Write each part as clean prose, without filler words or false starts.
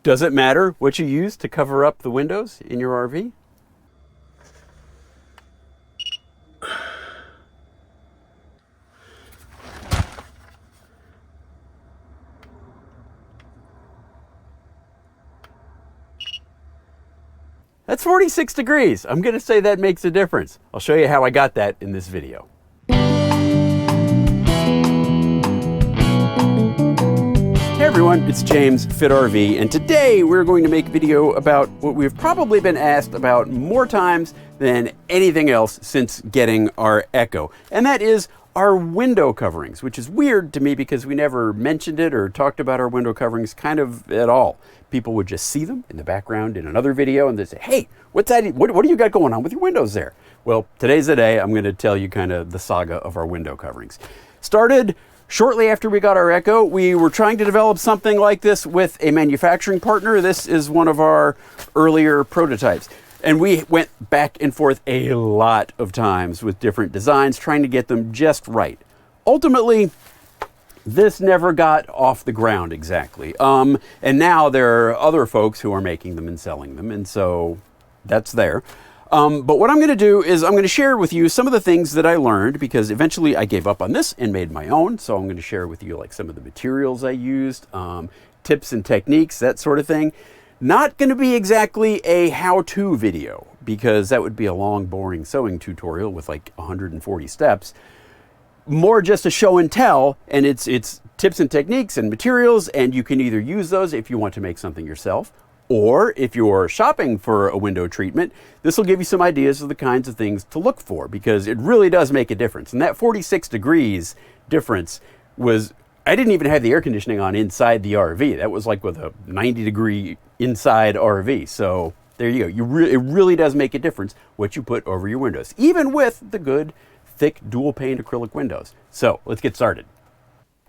Does it matter what you use to cover up the windows in your RV? That's 46 degrees. I'm gonna say that makes a difference. I'll show you how I got that in this video. Hey everyone, it's James, Fit RV, and today we're going to make a video about what we've probably been asked about more times than anything else since getting our EKKO, and that is our window coverings, which is weird to me because we never mentioned it or talked about our window coverings kind of at all. People would just see them in the background in another video and they'd say, hey, what's that? What do you got going on with your windows there? Well, today's the day I'm going to tell you kind of the saga of our window coverings. Started shortly after we got our EKKO. We were trying to develop something like this with a manufacturing partner. This is one of our earlier prototypes. And we went back and forth a lot of times with different designs, trying to get them just right. Ultimately, this never got off the ground exactly. And now there are other folks who are making them and selling them, and so that's there. But what I'm going to do is I'm going to share with you some of the things that I learned, because eventually I gave up on this and made my own. So I'm going to share with you like some of the materials I used, tips and techniques, that sort of thing. Not going to be exactly a how-to video, because that would be a long, boring sewing tutorial with like 140 steps. More just a show and tell, and it's tips and techniques and materials, and you can either use those if you want to make something yourself, or if you're shopping for a window treatment, this will give you some ideas of the kinds of things to look for, because it really does make a difference. And that 46 degrees difference was, I didn't even have the air conditioning on inside the RV. That was like with a 90-degree inside RV. So there you go. It really does make a difference what you put over your windows, even with the good, thick, dual-pane acrylic windows. So let's get started.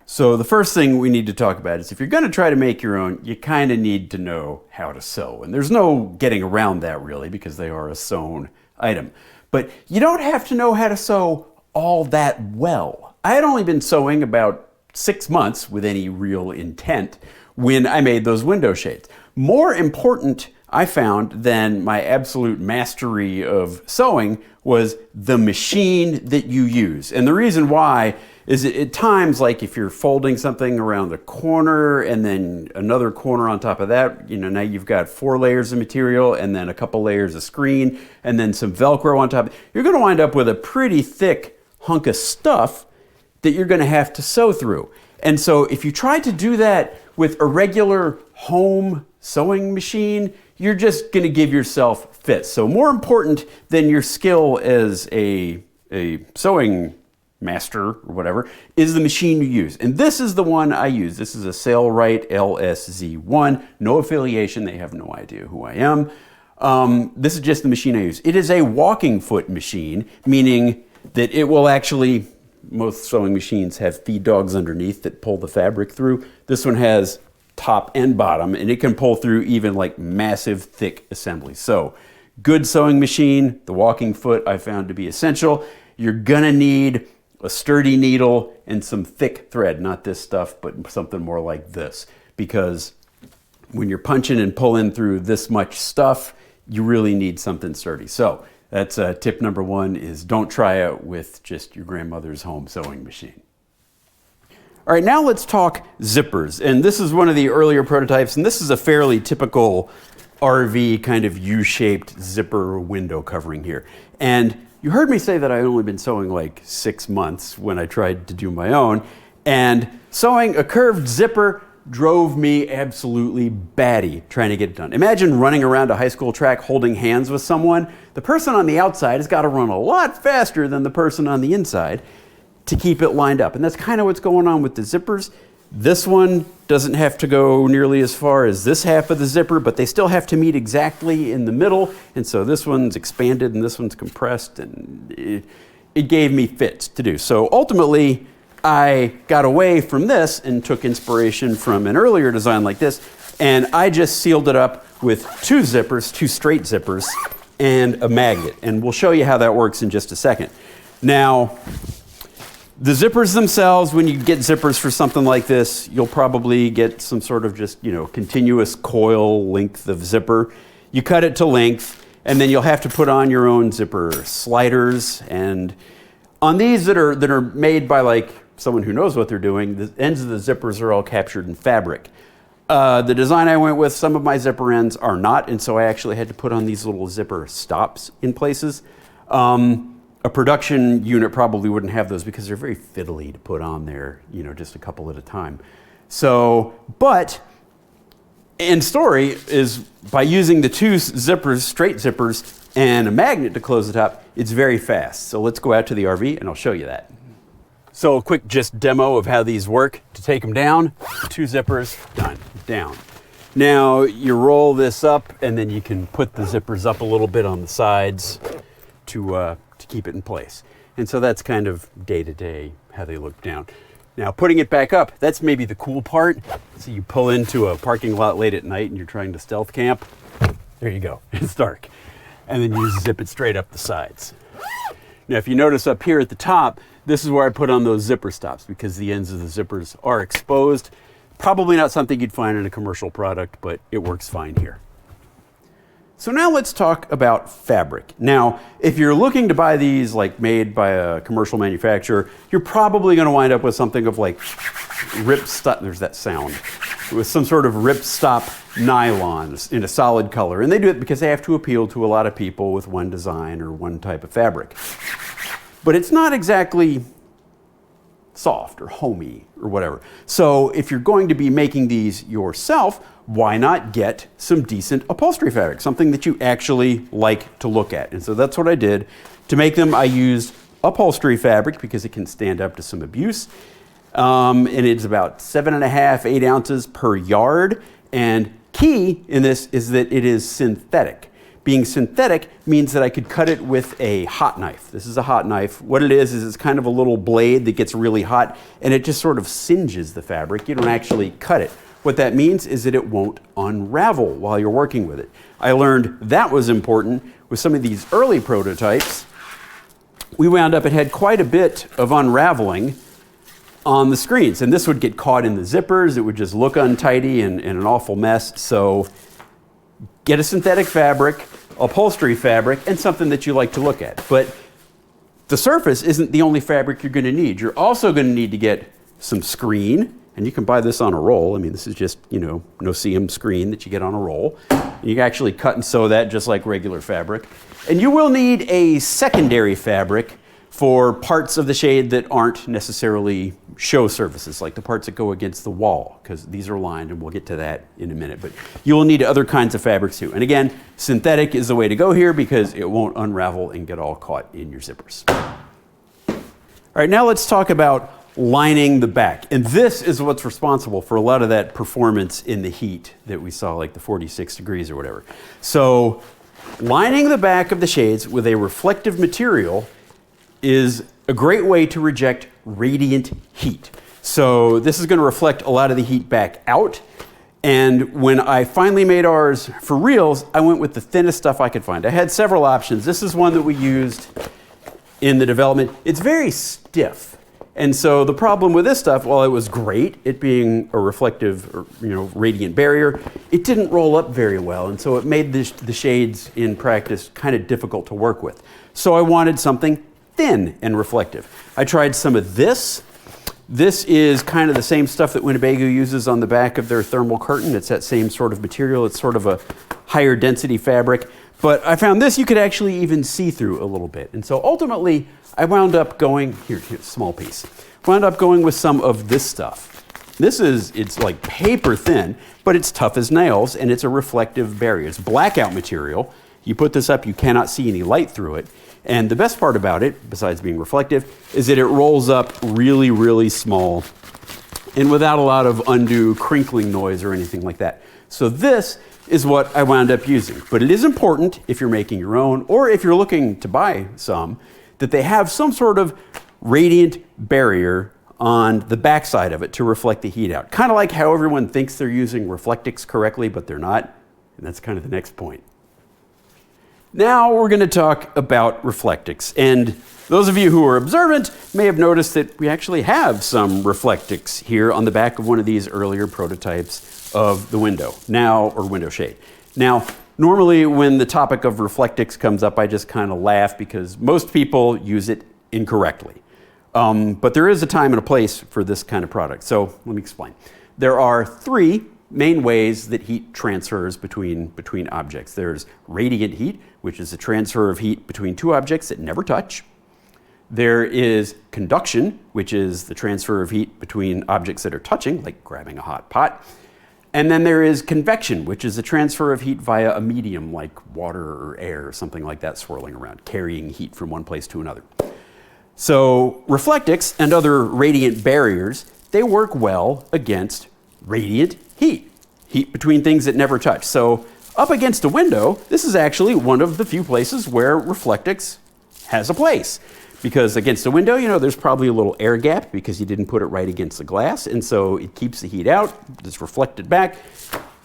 So the first thing we need to talk about is if you're going to try to make your own, you kind of need to know how to sew. And there's no getting around that really, because they are a sewn item. But you don't have to know how to sew all that well. I had only been sewing about 6 months with any real intent when I made those window shades. More important, I found, than my absolute mastery of sewing was the machine that you use. And the reason why is at times, like if you're folding something around the corner and then another corner on top of that, now you've got 4 layers of material and then a couple layers of screen and then some Velcro on top. You're going to wind up with a pretty thick hunk of stuff that you're going to have to sew through. And so if you try to do that with a regular home sewing machine, you're just going to give yourself fits. So more important than your skill as a sewing master or whatever is the machine you use. And this is the one I use. This is a Sailrite LSZ1. No affiliation. They have no idea who I am. This is just the machine I use. It is a walking foot machine, meaning that it will actually, most sewing machines have feed dogs underneath that pull the fabric through. This one has top and bottom, and it can pull through even like massive thick assemblies. So good sewing machine, the walking foot I found to be essential. You're gonna need a sturdy needle and some thick thread, not this stuff, but something more like this, because when you're punching and pulling through this much stuff, you really need something sturdy. So that's tip number 1, is don't try it with just your grandmother's home sewing machine. All right, now let's talk zippers. And this is one of the earlier prototypes, and this is a fairly typical RV kind of U-shaped zipper window covering here. And you heard me say that I only been sewing like 6 months when I tried to do my own, and sewing a curved zipper drove me absolutely batty trying to get it done. Imagine running around a high school track holding hands with someone. The person on the outside has got to run a lot faster than the person on the inside to keep it lined up. And that's kind of what's going on with the zippers. This one doesn't have to go nearly as far as this half of the zipper, but they still have to meet exactly in the middle. And so this one's expanded and this one's compressed, and it gave me fits to do. So ultimately, I got away from this and took inspiration from an earlier design like this, and I just sealed it up with 2 zippers, 2 straight zippers, and a magnet. And we'll show you how that works in just a second. Now, The zippers themselves, when you get zippers for something like this, you'll probably get some sort of just, continuous coil length of zipper. You cut it to length, and then you'll have to put on your own zipper sliders. And on these that are made by like someone who knows what they're doing, the ends of the zippers are all captured in fabric. The design I went with, some of my zipper ends are not, and so I actually had to put on these little zipper stops in places. A production unit probably wouldn't have those because they're very fiddly to put on there, just a couple at a time. So, but end story is by using the two zippers, straight zippers, and a magnet to close the top, it's very fast. So let's go out to the RV and I'll show you that. So a quick just demo of how these work. To take them down, two zippers, done, down. Now you roll this up and then you can put the zippers up a little bit on the sides to keep it in place. And so that's kind of day-to-day how they look down. Now putting it back up, that's maybe the cool part. So you pull into a parking lot late at night and you're trying to stealth camp. There you go, it's dark. And then you zip it straight up the sides. Now if you notice up here at the top, this is where I put on those zipper stops because the ends of the zippers are exposed. Probably not something you'd find in a commercial product, but it works fine here. So now let's talk about fabric. Now, if you're looking to buy these like made by a commercial manufacturer, you're probably going to wind up with something of like ripstop, there's that sound, with some sort of ripstop nylons in a solid color. And they do it because they have to appeal to a lot of people with one design or one type of fabric. But it's not exactly soft or homey or whatever. So if you're going to be making these yourself, why not get some decent upholstery fabric, something that you actually like to look at? And so that's what I did. To make them, I used upholstery fabric because it can stand up to some abuse. And it's about 7.5, 8 ounces per yard. And key in this is that it is synthetic. Being synthetic means that I could cut it with a hot knife. This is a hot knife. What it is it's kind of a little blade that gets really hot and it just sort of singes the fabric. You don't actually cut it. What that means is that it won't unravel while you're working with it. I learned that was important with some of these early prototypes. We wound up, it had quite a bit of unraveling on the screens, and this would get caught in the zippers. It would just look untidy and an awful mess. So get a synthetic fabric, upholstery fabric, and something that you like to look at. But the surface isn't the only fabric you're going to need. You're also going to need to get some screen. And you can buy this on a roll. I mean, this is just, no-seam screen that you get on a roll. You can actually cut and sew that just like regular fabric. And you will need a secondary fabric for parts of the shade that aren't necessarily show surfaces, like the parts that go against the wall, because these are lined, and we'll get to that in a minute. But you will need other kinds of fabrics too. And again, synthetic is the way to go here because it won't unravel and get all caught in your zippers. All right, now let's talk about lining the back. And this is what's responsible for a lot of that performance in the heat that we saw, like the 46 degrees or whatever. So lining the back of the shades with a reflective material is a great way to reject radiant heat. So this is going to reflect a lot of the heat back out. And when I finally made ours for reals, I went with the thinnest stuff I could find. I had several options. This is one that we used in the development. It's very stiff. And so the problem with this stuff, while it was great, it being a reflective, radiant barrier, it didn't roll up very well. And so it made the shades in practice kind of difficult to work with. So I wanted something thin and reflective. I tried some of this. This is kind of the same stuff that Winnebago uses on the back of their thermal curtain. It's that same sort of material. It's sort of a higher density fabric. But I found this you could actually even see through a little bit. And so ultimately, I wound up going, here's a small piece. Wound up going with some of this stuff. It's like paper thin, but it's tough as nails, and it's a reflective barrier. It's blackout material. You put this up, you cannot see any light through it. And the best part about it, besides being reflective, is that it rolls up really, really small and without a lot of undue crinkling noise or anything like that. So this is what I wound up using. But it is important, if you're making your own, or if you're looking to buy some, that they have some sort of radiant barrier on the backside of it to reflect the heat out. Kind of like how everyone thinks they're using Reflectix correctly, but they're not. And that's kind of the next point. Now we're going to talk about Reflectix. And those of you who are observant may have noticed that we actually have some Reflectix here on the back of one of these earlier prototypes of the window or window shade. Now, normally when the topic of Reflectix comes up, I just kind of laugh because most people use it incorrectly. But there is a time and a place for this kind of product. So let me explain. There are three main ways that heat transfers between objects. There's radiant heat, which is the transfer of heat between two objects that never touch. There is conduction, which is the transfer of heat between objects that are touching, like grabbing a hot pot. And then there is convection, which is the transfer of heat via a medium like water or air or something like that swirling around, carrying heat from one place to another. So Reflectix and other radiant barriers, they work well against radiant heat between things that never touch. So up against a window, this is actually one of the few places where Reflectix has a place. Because against a window, there's probably a little air gap because you didn't put it right against the glass, and so it keeps the heat out, it's reflected back.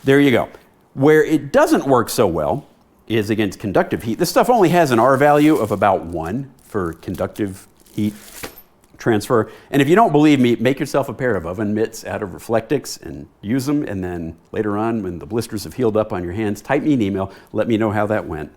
There you go. Where it doesn't work so well is against conductive heat. This stuff only has an R value of about 1 for conductive heat transfer. And if you don't believe me, make yourself a pair of oven mitts out of Reflectix and use them, and then later on, when the blisters have healed up on your hands, type me an email, let me know how that went.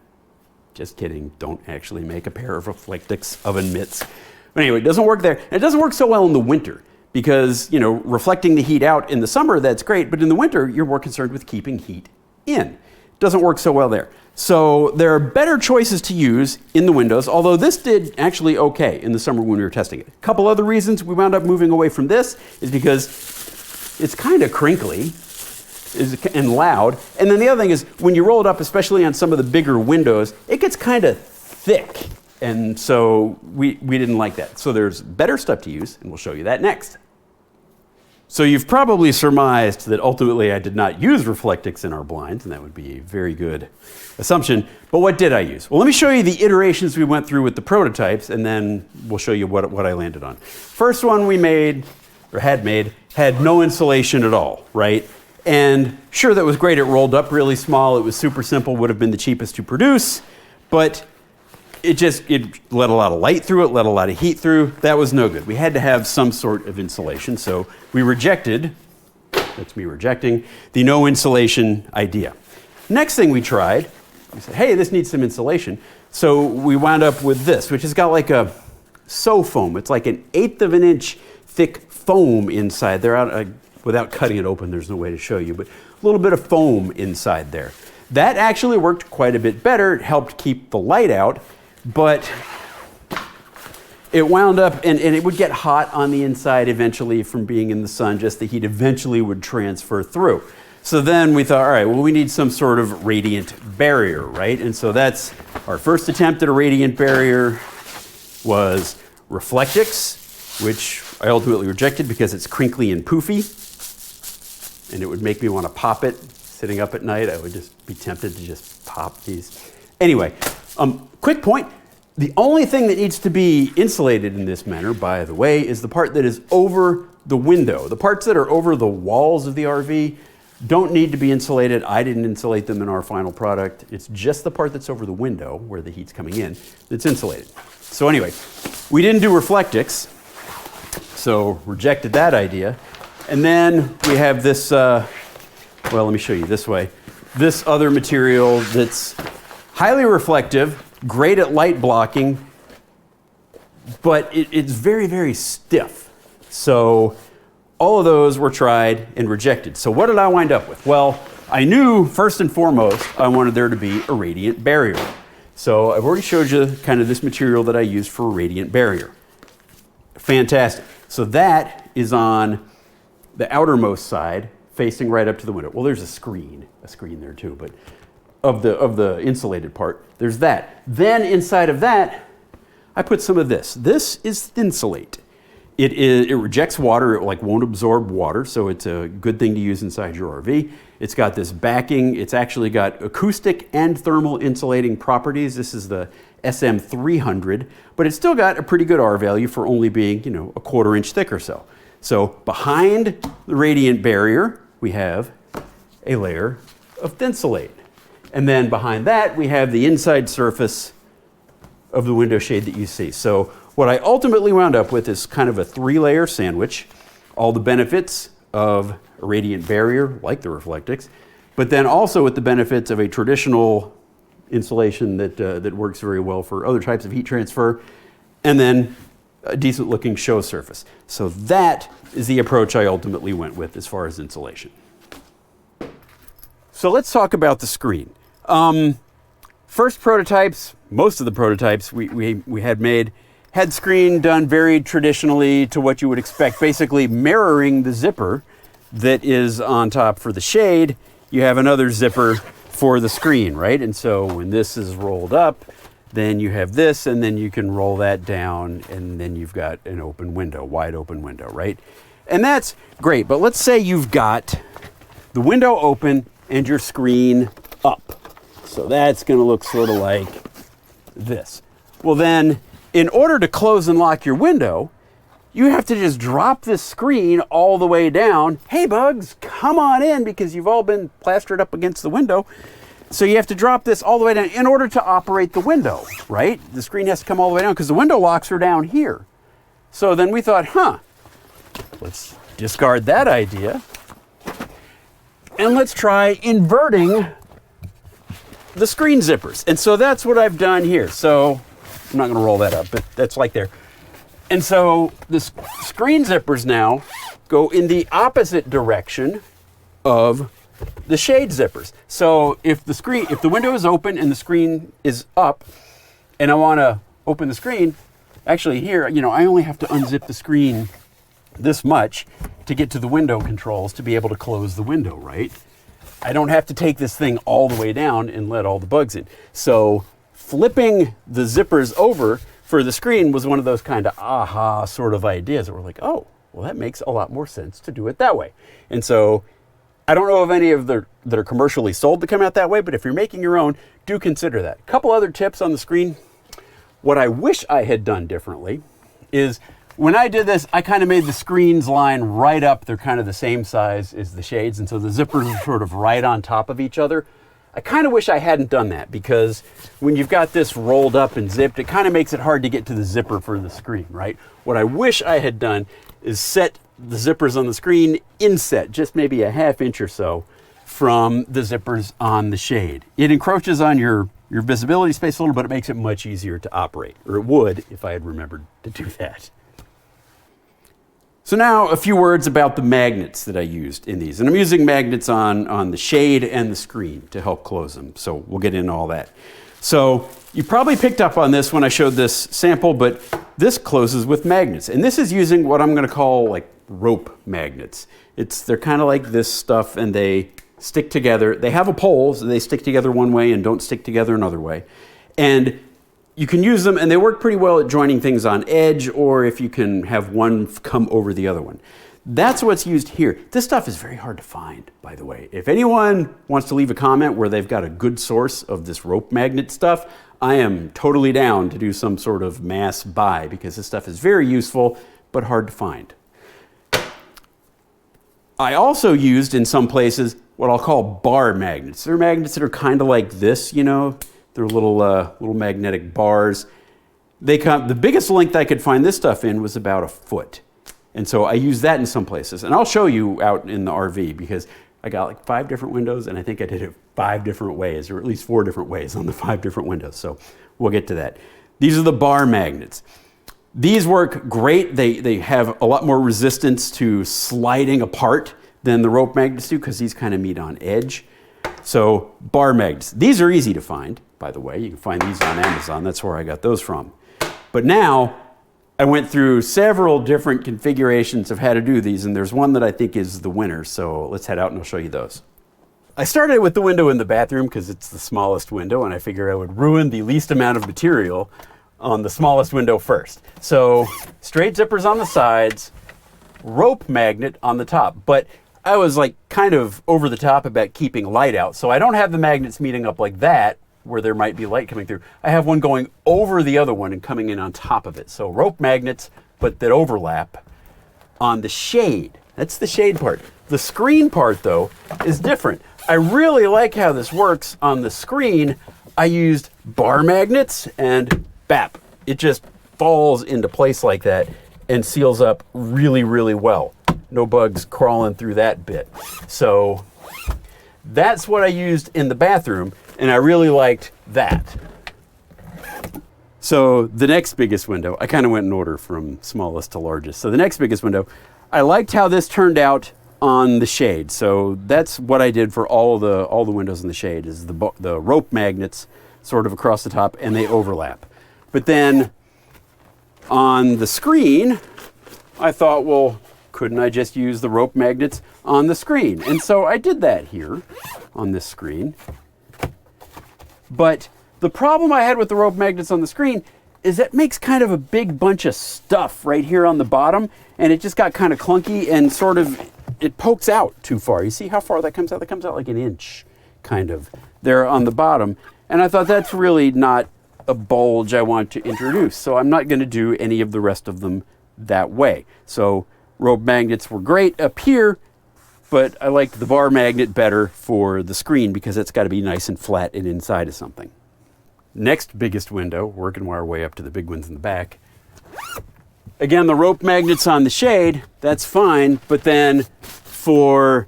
Just kidding, don't actually make a pair of Reflectix oven mitts. But anyway, it doesn't work there. And it doesn't work so well in the winter because, reflecting the heat out in the summer, that's great, but in the winter, you're more concerned with keeping heat in. It doesn't work so well there. So there are better choices to use in the windows, although this did actually okay in the summer when we were testing it. A couple other reasons we wound up moving away from this is because it's kind of crinkly and loud. And then the other thing is when you roll it up, especially on some of the bigger windows, it gets kind of thick. And so we didn't like that. So there's better stuff to use, and we'll show you that next. So you've probably surmised that ultimately I did not use Reflectix in our blinds, and that would be a very good assumption. But what did I use? Well, let me show you the iterations we went through with the prototypes, and then we'll show you what I landed on. First one we made, or had made, had no insulation at all, right? And sure, that was great. It rolled up really small. It was super simple, would have been the cheapest to produce, but it let a lot of light through it, let a lot of heat through. That was no good. We had to have some sort of insulation, so we rejected, that's me rejecting, the no insulation idea. Next thing we tried, we said, hey, this needs some insulation. So we wound up with this, which has got like a foam. It's like an 1/8 of an inch thick foam inside there. Without cutting it open, there's no way to show you, but a little bit of foam inside there. That actually worked quite a bit better. It helped keep the light out, but it wound up, and it would get hot on the inside eventually from being in the sun, just the heat eventually would transfer through. So then we thought, all right, well, we need some sort of radiant barrier, right? And so that's our first attempt at a radiant barrier was Reflectix, which I ultimately rejected because it's crinkly and poofy. And it would make me want to pop it. Sitting up at night, I would just be tempted to just pop these. Anyway, quick point. The only thing that needs to be insulated in this manner, by the way, is the part that is over the window. The parts that are over the walls of the RV don't need to be insulated. I didn't insulate them in our final product. It's just the part that's over the window, where the heat's coming in, that's insulated. So anyway, we didn't do Reflectix, so rejected that idea. And then we have this, well, let me show you this way. This other material that's highly reflective, great at light blocking, but it's very, very stiff. So all of those were tried and rejected. So what did I wind up with? Well, I knew first and foremost, I wanted there to be a radiant barrier. So I've already showed you kind of this material that I used for a radiant barrier. Fantastic. So that is on the outermost side, facing right up to the window. Well, there's a screen there too, but of the insulated part, there's that. Then inside of that, I put some of this. This is Thinsulate. It rejects water, it won't absorb water, so it's a good thing to use inside your RV. It's got this backing, it's actually got acoustic and thermal insulating properties. This is the SM300, but it's still got a pretty good R value for only being, a 1/4 inch thick or so. So behind the radiant barrier, we have a layer of Thinsulate. And then behind that, we have the inside surface of the window shade that you see. So what I ultimately wound up with is kind of a 3-layer sandwich, all the benefits of a radiant barrier like the Reflectix, but then also with the benefits of a traditional insulation that works very well for other types of heat transfer, and then a decent looking show surface. So that is the approach I ultimately went with as far as insulation. So let's talk about the screen. First prototypes, most of the prototypes we had made, had screen done very traditionally to what you would expect, basically mirroring the zipper that is on top for the shade. You have another zipper for the screen, right? And so when this is rolled up, then you have this, and then you can roll that down, and then you've got an open window, wide open window, right? And that's great, but let's say you've got the window open and your screen up. So that's gonna look sort of like this. Well then, in order to close and lock your window, you have to just drop this screen all the way down. Hey bugs, come on in, because you've all been plastered up against the window. So you have to drop this all the way down in order to operate the window, right? The screen has to come all the way down because the window locks are down here. So then we thought, let's discard that idea and let's try inverting the screen zippers. And so that's what I've done here. So I'm not gonna roll that up, but that's like there. And so the screen zippers now go in the opposite direction of the shade zippers. So if the window is open and the screen is up, and I want to open the screen, actually here, I only have to unzip the screen this much to get to the window controls to be able to close the window, right? I don't have to take this thing all the way down and let all the bugs in. So flipping the zippers over for the screen was one of those kind of aha sort of ideas that were like, oh, well, that makes a lot more sense to do it that way. And so I don't know of any of that are commercially sold to come out that way, but if you're making your own, do consider that. A couple other tips on the screen. What I wish I had done differently is when I did this, I kind of made the screens line right up. They're kind of the same size as the shades, and so the zippers are sort of right on top of each other. I kind of wish I hadn't done that, because when you've got this rolled up and zipped, it kind of makes it hard to get to the zipper for the screen, right? What I wish I had done is set the zippers on the screen inset, just maybe a ½ inch or so from the zippers on the shade. It encroaches on your visibility space a little, but it makes it much easier to operate, or it would if I had remembered to do that. So now a few words about the magnets that I used in these. And I'm using magnets on the shade and the screen to help close them. So we'll get into all that. So you probably picked up on this when I showed this sample, but this closes with magnets. And this is using what I'm gonna call like rope magnets. They're kind of like this stuff, and they stick together. They have a pole, so they stick together one way and don't stick together another way. And you can use them, and they work pretty well at joining things on edge, or if you can have one come over the other one. That's what's used here. This stuff is very hard to find, by the way. If anyone wants to leave a comment where they've got a good source of this rope magnet stuff, I am totally down to do some sort of mass buy, because this stuff is very useful, but hard to find. I also used in some places what I'll call bar magnets. They're magnets that are kind of like this, They're little magnetic bars. The biggest length I could find this stuff in was about 1 foot. And so I use that in some places. And I'll show you out in the RV, because I got like 5 different windows, and I think I did it 5 different ways, or at least 4 different ways on the 5 different windows. So we'll get to that. These are the bar magnets. These work great. They have a lot more resistance to sliding apart than the rope magnets do, because these kind of meet on edge. So bar magnets. These are easy to find, by the way. You can find these on Amazon. That's where I got those from. But now I went through several different configurations of how to do these, and there's one that I think is the winner. So let's head out and I'll show you those. I started with the window in the bathroom because it's the smallest window, and I figure I would ruin the least amount of material on the smallest window first. So straight zippers on the sides, rope magnet on the top. But I was like kind of over the top about keeping light out. So I don't have the magnets meeting up like that, where there might be light coming through. I have one going over the other one and coming in on top of it. So rope magnets, but that overlap on the shade. That's the shade part. The screen part, though, is different. I really like how this works on the screen. I used bar magnets and bap. It just falls into place like that and seals up really, really well. No bugs crawling through that bit. So that's what I used in the bathroom, and I really liked that. So the next biggest window, I kind of went in order from smallest to largest. So the next biggest window, I liked how this turned out on the shade. So that's what I did for all the windows in the shade, is the rope magnets sort of across the top, and they overlap. But then on the screen, I thought, well, couldn't I just use the rope magnets on the screen? And so I did that here on this screen. But the problem I had with the rope magnets on the screen is that makes kind of a big bunch of stuff right here on the bottom, and it just got kind of clunky and sort of, it pokes out too far. You see how far that comes out? That comes out like an inch, kind of, there on the bottom. And I thought that's really not a bulge I want to introduce, so I'm not going to do any of the rest of them that way. So rope magnets were great up here, but I liked the bar magnet better for the screen because it's got to be nice and flat and inside of something. Next biggest window, working our way up to the big ones in the back. Again, the rope magnets on the shade, that's fine, but then for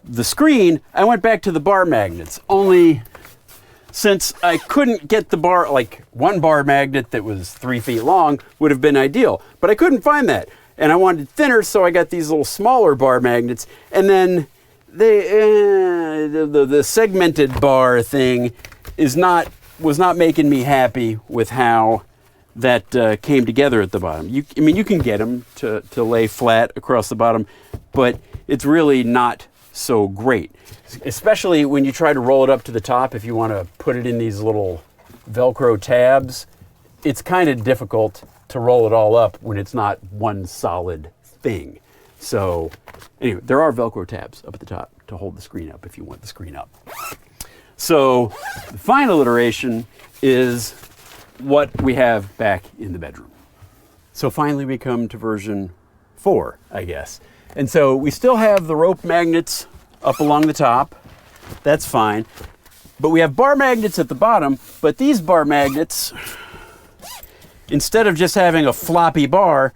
the screen, I went back to the bar magnets. Only since I couldn't get the bar, like one bar magnet that was 3 feet long would have been ideal, but I couldn't find that. And I wanted thinner, so I got these little smaller bar magnets, and then the segmented bar thing was not making me happy with how that came together at the bottom. I mean, you can get them to lay flat across the bottom, but it's really not so great, especially when you try to roll it up to the top. If you want to put it in these little Velcro tabs, it's kind of difficult to roll it all up when it's not one solid thing. So anyway, there are Velcro tabs up at the top to hold the screen up if you want the screen up. So the final iteration is what we have back in the bedroom. So finally we come to version 4, I guess. And so we still have the rope magnets up along the top. That's fine. But we have bar magnets at the bottom, but these bar magnets, instead of just having a floppy bar,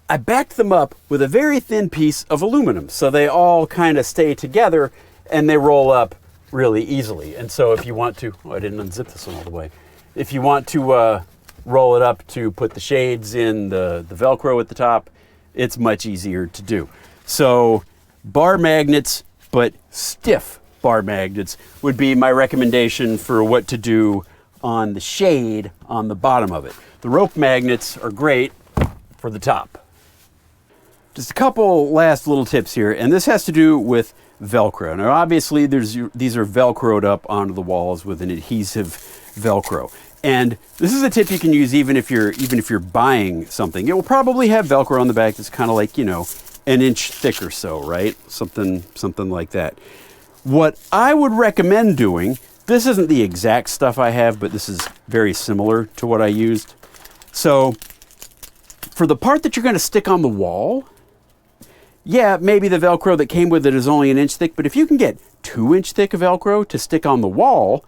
I backed them up with a very thin piece of aluminum. So they all kind of stay together and they roll up really easily. And so if you want to, oh, I didn't unzip this one all the way. If you want to roll it up to put the shades in the Velcro at the top, it's much easier to do. So bar magnets, but stiff bar magnets would be my recommendation for what to do on the shade on the bottom of it. The rope magnets are great for the top. Just a couple last little tips here, and this has to do with Velcro. Now obviously these are Velcroed up onto the walls with an adhesive Velcro. And this is a tip you can use even if you're buying something. It will probably have Velcro on the back that's kind of like, you know, an inch thick or so, right? Something like that. What I would recommend doing, this isn't the exact stuff I have, but this is very similar to what I used. So for the part that you're going to stick on the wall, yeah, maybe the Velcro that came with it is only an inch thick, but if you can get 2-inch thick Velcro to stick on the wall,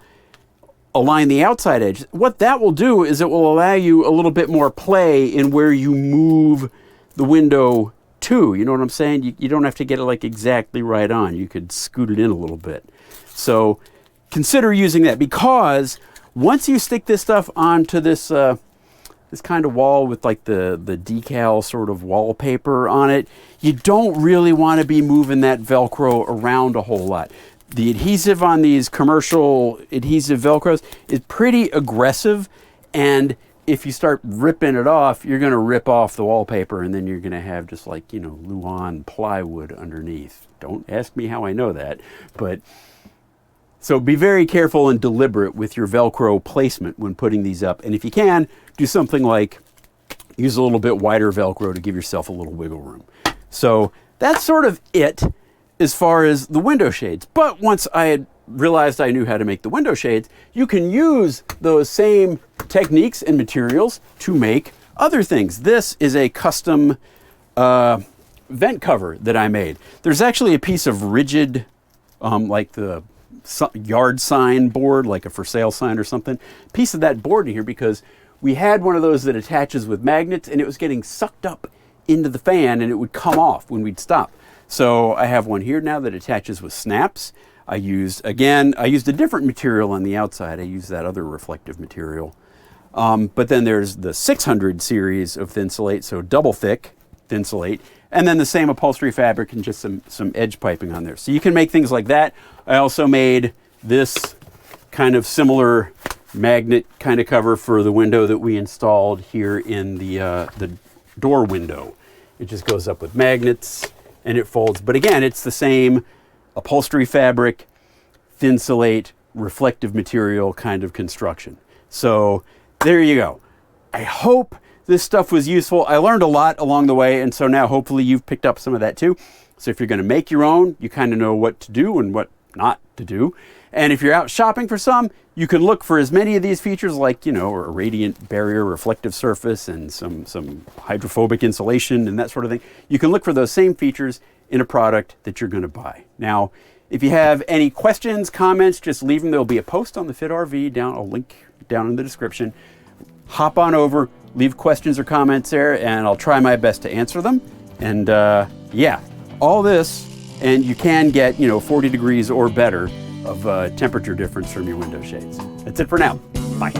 align the outside edge, what that will do is it will allow you a little bit more play in where you move the window to. You know what I'm saying? You don't have to get it like exactly right on. You could scoot it in a little bit. So consider using that, because once you stick this stuff onto this this kind of wall with like the decal sort of wallpaper on it, you don't really want to be moving that Velcro around a whole lot. The adhesive on these commercial adhesive Velcros is pretty aggressive, and if you start ripping it off, you're going to rip off the wallpaper, and then you're going to have just like, you know, Luan plywood underneath. Don't ask me how I know that, but so be very careful and deliberate with your Velcro placement when putting these up. And if you can, do something like use a little bit wider Velcro to give yourself a little wiggle room. So that's sort of it as far as the window shades. But once I had realized I knew how to make the window shades, you can use those same techniques and materials to make other things. This is a custom vent cover that I made. There's actually a piece of rigid, like the yard sign board, like a for sale sign or something, piece of that board in here because we had one of those that attaches with magnets and it was getting sucked up into the fan and it would come off when we'd stop. So I have one here now that attaches with snaps. I used a different material on the outside. I used that other reflective material. But then there's the 600 series of Thinsulate, so double thick Thinsulate, and then the same upholstery fabric and just some edge piping on there. So you can make things like that. I also made this kind of similar magnet kind of cover for the window that we installed here in the door window. It just goes up with magnets and it folds. But again, it's the same upholstery fabric, Thinsulate, reflective material kind of construction. So there you go. I hope this stuff was useful. I learned a lot along the way, and so now hopefully you've picked up some of that too. So if you're going to make your own, you kind of know what to do and what not to do. And if you're out shopping for some, you can look for as many of these features like, you know, a radiant barrier reflective surface and some hydrophobic insulation and that sort of thing. You can look for those same features in a product that you're going to buy. Now, if you have any questions, comments, just leave them. There'll be a post on the Fit RV a link down in the description. Hop on over, leave questions or comments there, and I'll try my best to answer them. And yeah, all this, and you can get, you know, 40 degrees or better of temperature difference from your window shades. That's it for now. Bye.